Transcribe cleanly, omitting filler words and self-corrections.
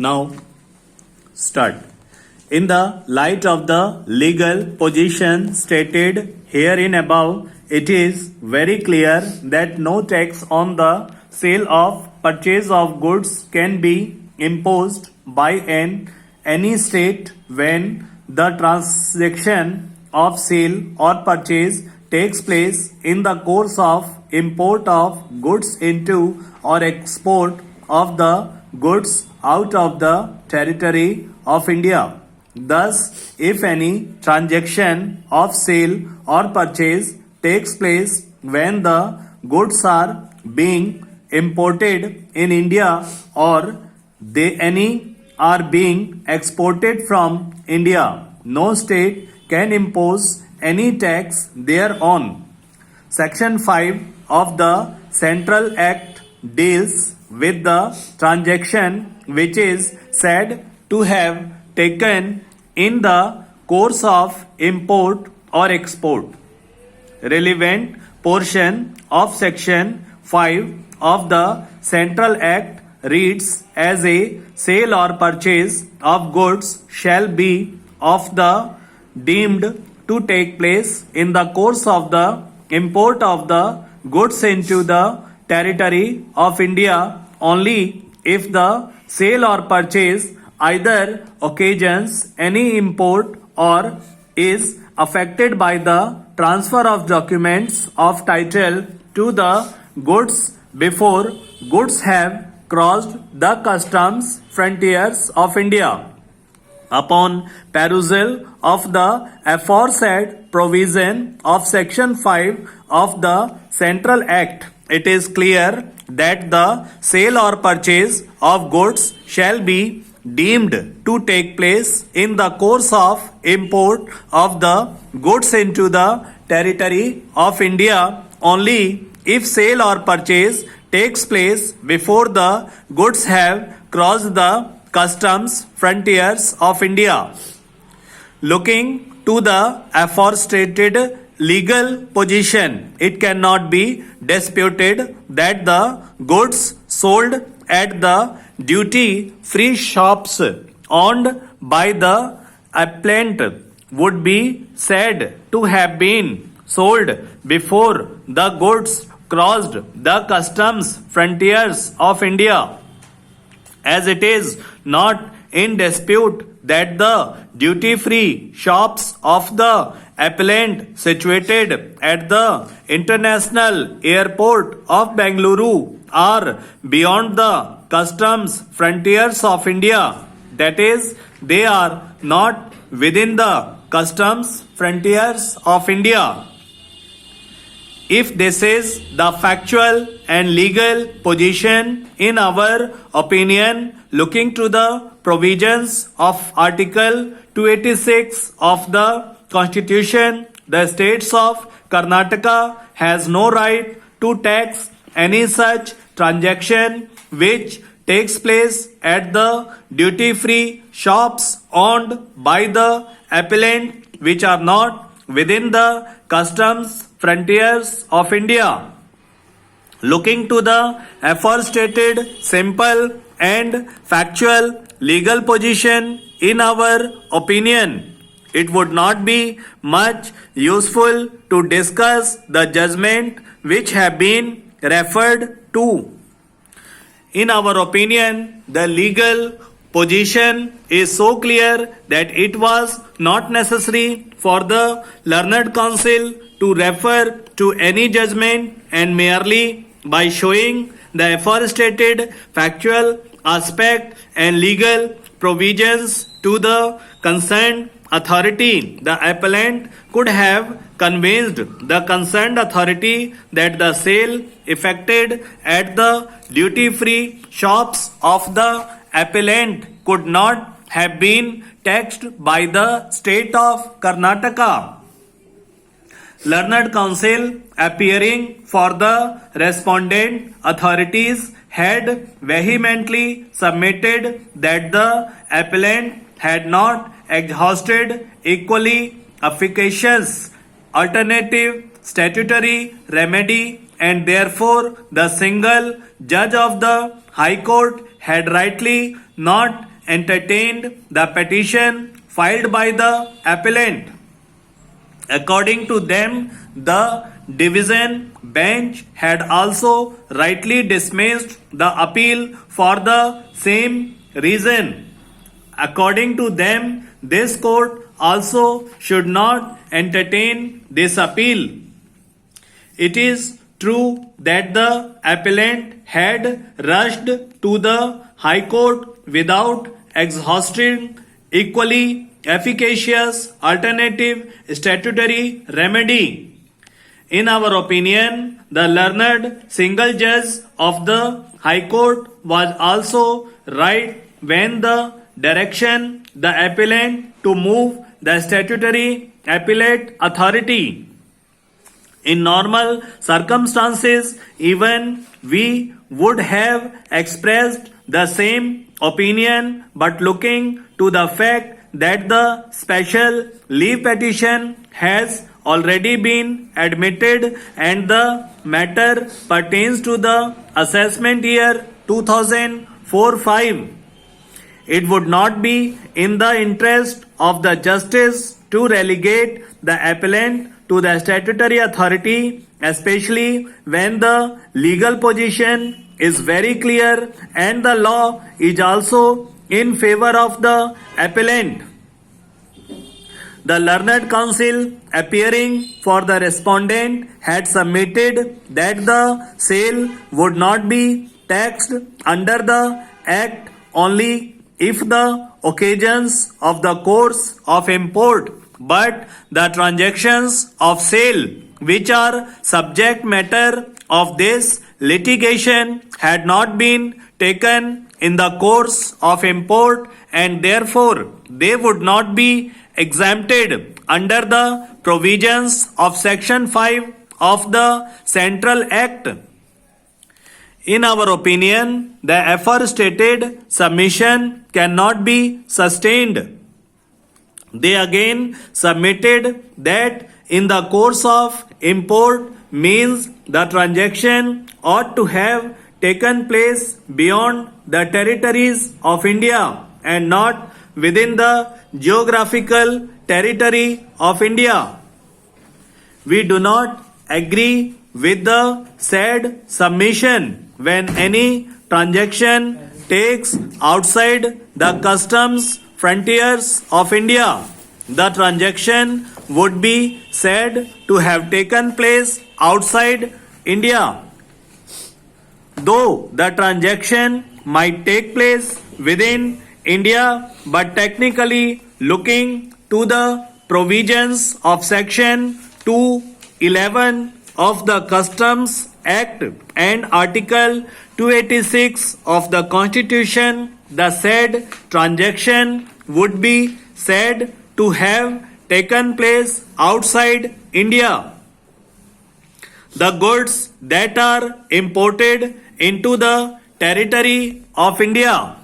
Now, start. In the light of the legal position stated herein above, it is very clear that no tax on the sale of purchase of goods can be imposed by any state when the transaction of sale or purchase takes place in the course of import of goods into or export of the goods out of the territory of India. Thus, if any transaction of sale or purchase takes place when the goods are being imported in India or any are being exported from India, no state can impose any tax thereon. Section 5 of the Central Act deals with the transaction which is said to have taken in the course of import or export. Relevant portion of Section 5 of the Central Act reads as a sale or purchase of goods shall be of the deemed to take place in the course of the import of the goods into the territory of India only if the sale or purchase either occasions any import or is affected by the transfer of documents of title to the goods before goods have crossed the customs frontiers of India. Upon perusal of the aforesaid provision of Section 5 of the Central Act, it is clear that the sale or purchase of goods shall be deemed to take place in the course of import of the goods into the territory of India only if sale or purchase takes place before the goods have crossed the customs frontiers of India. Looking to the aforestated legal position, it cannot be disputed that the goods sold at the duty-free shops owned by the appellant would be said to have been sold before the goods crossed the customs frontiers of India, as it is not in dispute that the duty-free shops of the appellant situated at the international airport of Bengaluru are beyond the customs frontiers of India. That is, they are not within the customs frontiers of India. If this is the factual and legal position, in our opinion, looking to the provisions of Article 286 of the Constitution, the states of Karnataka has no right to tax any such transaction which takes place at the duty-free shops owned by the appellant which are not within the customs frontiers of India. Looking to the aforestated simple and factual legal position, in our opinion, it would not be much useful to discuss the judgment which have been referred to. In our opinion, the legal position is so clear that it was not necessary for the learned counsel to refer to any judgment, and merely by showing the aforestated factual aspect and legal provisions to the concerned authority, the appellant could have convinced the concerned authority that the sale effected at the duty-free shops of the appellant could not have been taxed by the state of Karnataka. Learned counsel appearing for the respondent authorities had vehemently submitted that the appellant had not exhausted equally efficacious alternative statutory remedy, and therefore the single judge of the High Court had rightly not entertained the petition filed by the appellant. According to them, the division bench had also rightly dismissed the appeal for the same reason. According to them, this court also should not entertain this appeal. It is true that the appellant had rushed to the High Court without exhausting equally efficacious alternative statutory remedy. In our opinion, the learned single judge of the High Court was also right when the direction the appellant to move the statutory appellate authority. In normal circumstances, even we would have expressed the same opinion, but looking to the fact that the special leave petition has already been admitted and the matter pertains to the assessment year 2004-5, it would not be in the interest of the justice to relegate the appellant to the statutory authority, especially when the legal position is very clear and the law is also in favor of the appellant. The learned counsel appearing for the respondent had submitted that the sale would not be taxed under the Act only if the occasions of the course of import, but the transactions of sale which are subject matter of this litigation had not been taken in the course of import and therefore they would not be exempted under the provisions of Section 5 of the Central Act. In our opinion, the aforestated submission cannot be sustained. They again submitted that in the course of import means the transaction ought to have taken place beyond the territories of India and not within the geographical territory of India. We do not agree with the said submission when any transaction takes outside the customs frontiers of India. The transaction would be said to have taken place outside India. Though the transaction might take place within India, but technically looking to the provisions of Section 211 of the Customs Act and Article 286 of the Constitution, the said transaction would be said to have taken place outside India. The goods that are imported into the territory of India